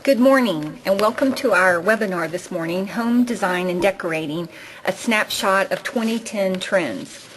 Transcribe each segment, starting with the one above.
Good morning and welcome to our webinar this morning, Home Design and Decorating, a snapshot of 2010 trends.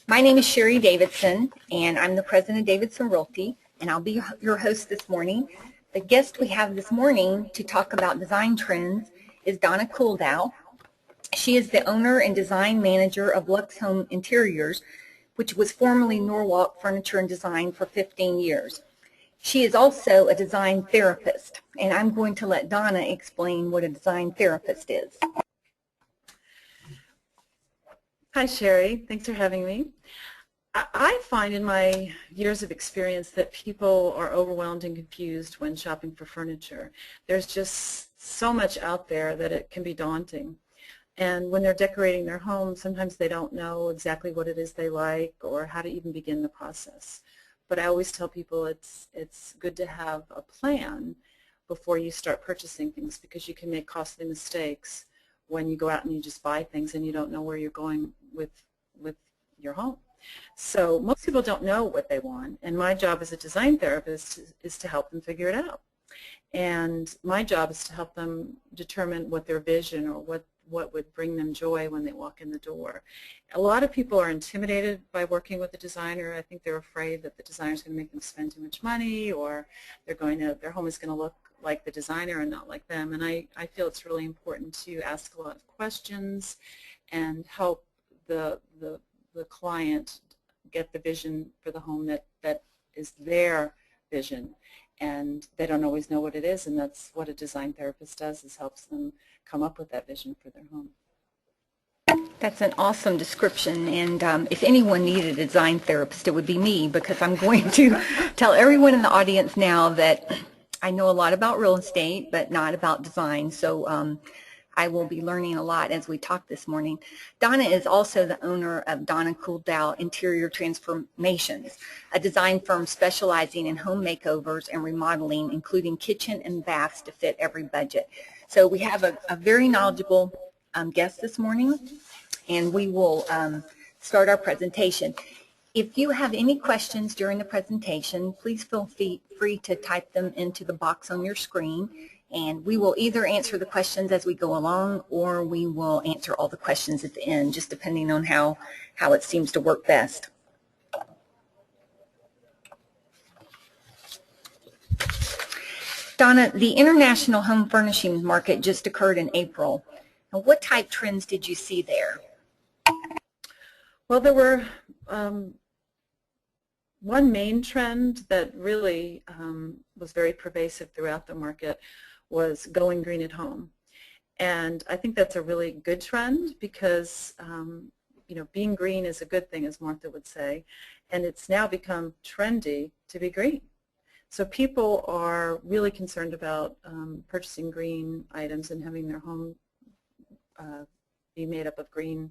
My name is Sherry Davidson and I'm the president of Davidson Realty, and I'll be your host this morning. The guest we have this morning to talk about design trends is Donna Kuhldow. She is the owner and design manager of Lux Home Interiors, which was formerly Norwalk Furniture and Design for 15 years. She is also a design therapist, and I'm going to let Donna explain what a design therapist is. Hi, Sherry. Thanks for having me. I find in my years of experience that people are overwhelmed and confused when shopping for furniture. There's just so much out there that it can be daunting. And when they're decorating their home, sometimes they don't know exactly what it is they like or how to even begin the process. But I always tell people it's good to have a plan before you start purchasing things, because you can make costly mistakes when you go out and you just buy things and you don't know where you're going with your home. So most people don't know what they want, and my job as a design therapist is to help them figure it out. And my job is to help them determine what their vision or what would bring them joy when they walk in the door. A lot of people are intimidated by working with a designer. I think they're afraid that the designer is going to make them spend too much money, or their home is going to look like the designer and not like them. And I feel it's really important to ask a lot of questions and help the client get the vision for the home that is their vision. And they don't always know what it is, and that's what a design therapist does, is helps them come up with that vision for their home. That's an awesome description, and if anyone needed a design therapist, it would be me, because I'm going to tell everyone in the audience now that I know a lot about real estate, but not about design, so I will be learning a lot as we talk this morning. Donna is also the owner of Donna Kuhldow Interior Transformations, a design firm specializing in home makeovers and remodeling, including kitchen and baths to fit every budget. So we have a very knowledgeable guest this morning, and we will start our presentation. If you have any questions during the presentation, please feel free to type them into the box on your screen, and we will either answer the questions as we go along, or we will answer all the questions at the end, just depending on how it seems to work best. Donna, the international home furnishings market just occurred in April. Now, what type trends did you see there? Well, there were one main trend that really was very pervasive throughout the market was going green at home. And I think that's a really good trend, because being green is a good thing, as Martha would say, and it's now become trendy to be green. So people are really concerned about purchasing green items and having their home be made up of green,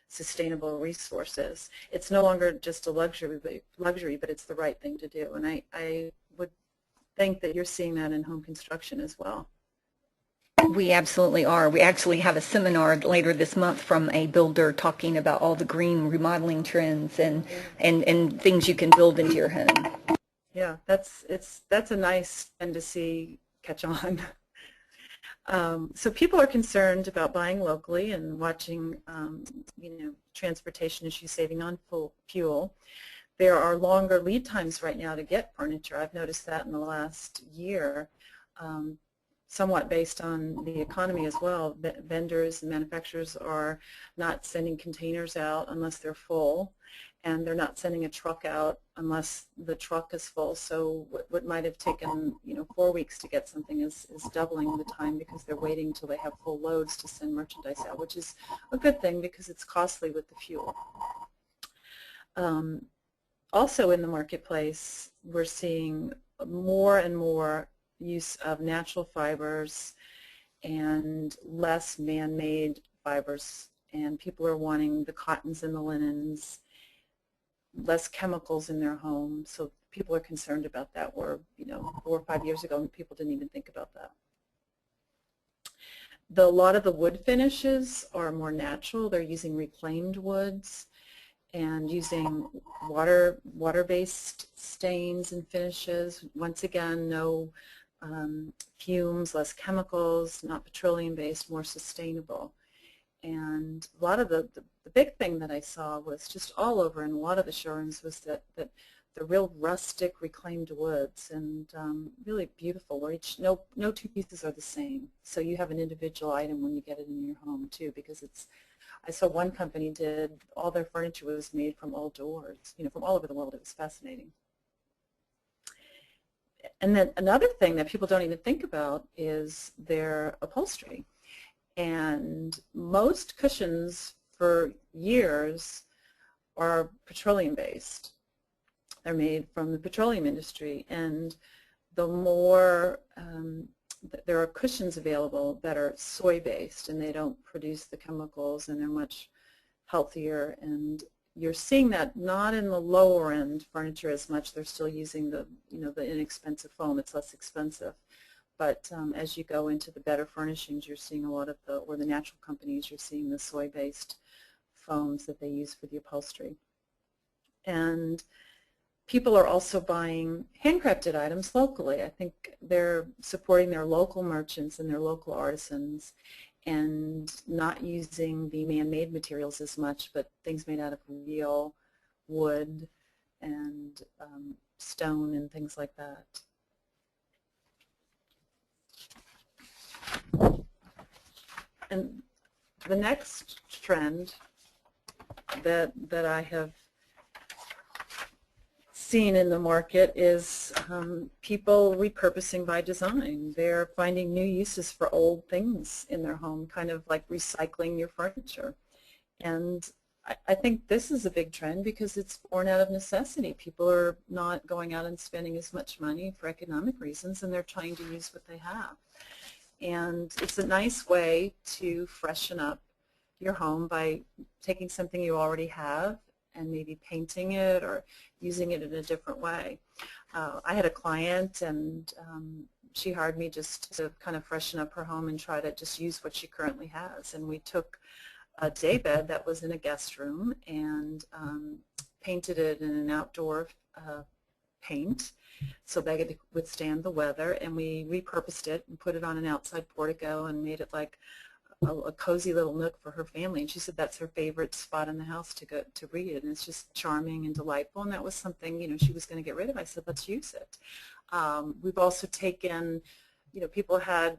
sustainable resources. It's no longer just a luxury, but it's the right thing to do. And I would think that you're seeing that in home construction as well. We absolutely are. We actually have a seminar later this month from a builder talking about all the green remodeling trends and things you can build into your home. Yeah, that's a nice trend to see catch on. So people are concerned about buying locally and watching, transportation issues, saving on fuel. There are longer lead times right now to get furniture. I've noticed that in the last year, somewhat based on the economy as well. Vendors and manufacturers are not sending containers out unless they're full, and they're not sending a truck out unless the truck is full. So what might have taken 4 weeks to get something is doubling the time, because they're waiting until they have full loads to send merchandise out, which is a good thing because it's costly with the fuel. Also in the marketplace, we're seeing more and more use of natural fibers and less man-made fibers, and people are wanting the cottons and the linens, less chemicals in their home. So people are concerned about that, where 4 or 5 years ago people didn't even think about that. A lot of the wood finishes are more natural. They're using reclaimed woods and using water-based stains and finishes. Once again, no fumes, less chemicals, not petroleum-based, more sustainable. And a lot of the big thing that I saw was just all over in a lot of the showrooms was that the real rustic reclaimed woods, and really beautiful, where no two pieces are the same. So you have an individual item when you get it in your home too, because I saw one company did, all their furniture was made from old doors, from all over the world. It was fascinating. And then another thing that people don't even think about is their upholstery. And most cushions for years are petroleum-based. They're made from the petroleum industry, and the more there are cushions available that are soy-based, and they don't produce the chemicals, and they're much healthier. And you're seeing that not in the lower end furniture as much. They're still using the the inexpensive foam. It's less expensive. But as you go into the better furnishings, you're seeing a lot of or the natural companies, you're seeing the soy-based foams that they use for the upholstery. And people are also buying handcrafted items locally. I think they're supporting their local merchants and their local artisans, and not using the man-made materials as much, but things made out of real wood and stone and things like that. And the next trend that I have seen in the market is people repurposing by design. They're finding new uses for old things in their home, kind of like recycling your furniture. And I think this is a big trend because it's born out of necessity. People are not going out and spending as much money for economic reasons, and they're trying to use what they have. And it's a nice way to freshen up your home by taking something you already have and maybe painting it or using it in a different way. I had a client, and she hired me just to kind of freshen up her home and try to just use what she currently has. And we took a daybed that was in a guest room and painted it in an outdoor paint so that it could withstand the weather, and we repurposed it and put it on an outside portico and made it like a cozy little nook for her family. And she said that's her favorite spot in the house to go to read, and it's just charming and delightful. And that was something she was going to get rid of. I said, let's use it. We've also taken, people had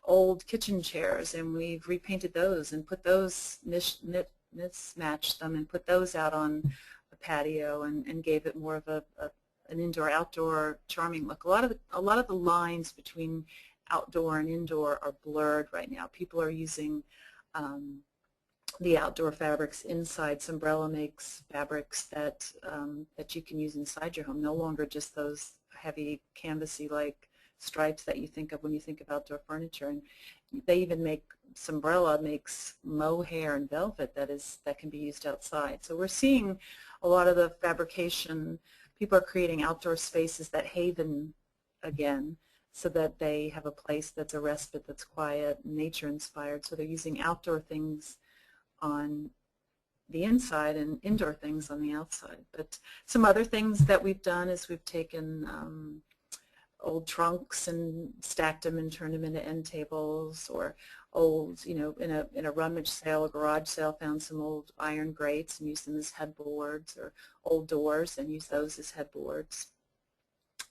old kitchen chairs, and we've repainted those and put those, mismatched them and put those out on the patio and gave it more of an indoor-outdoor charming look. A lot of the lines between outdoor and indoor are blurred right now. People are using the outdoor fabrics inside. Sombrella makes fabrics that you can use inside your home, no longer just those heavy canvasy-like stripes that you think of when you think of outdoor furniture. And they even make, Sombrella makes mohair and velvet that can be used outside. So we're seeing a lot of the fabrication. People are creating outdoor spaces that haven again, so that they have a place that's a respite, that's quiet, nature-inspired. So they're using outdoor things on the inside and indoor things on the outside. But some other things that we've done is we've taken old trunks and stacked them and turned them into end tables, or old, in a rummage sale, a garage sale, found some old iron grates and used them as headboards, or old doors and used those as headboards.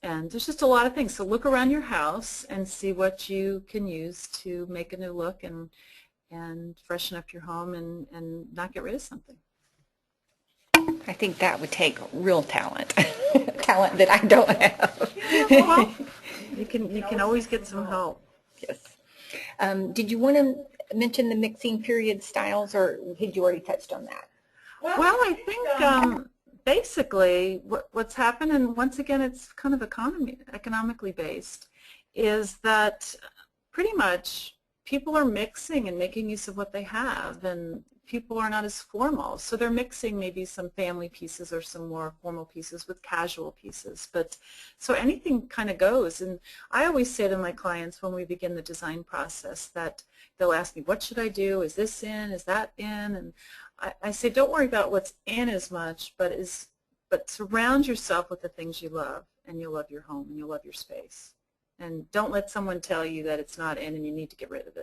And there's just a lot of things. So look around your house and see what you can use to make a new look and freshen up your home and not get rid of something. I think that would take real talent, talent that I don't have. Well, you can always get some help. Yes. Did you want to mention the mixing period styles, or had you already touched on that? Well, I think basically what's happened, and once again it's kind of economically based, is that pretty much people are mixing and making use of what they have, and people are not as formal. So they're mixing maybe some family pieces or some more formal pieces with casual pieces. But so anything kind of goes. And I always say to my clients when we begin the design process that they'll ask me, what should I do? Is this in? Is that in? And I say, don't worry about what's in as much, but surround yourself with the things you love, and you'll love your home and you'll love your space. And don't let someone tell you that it's not in and you need to get rid of it.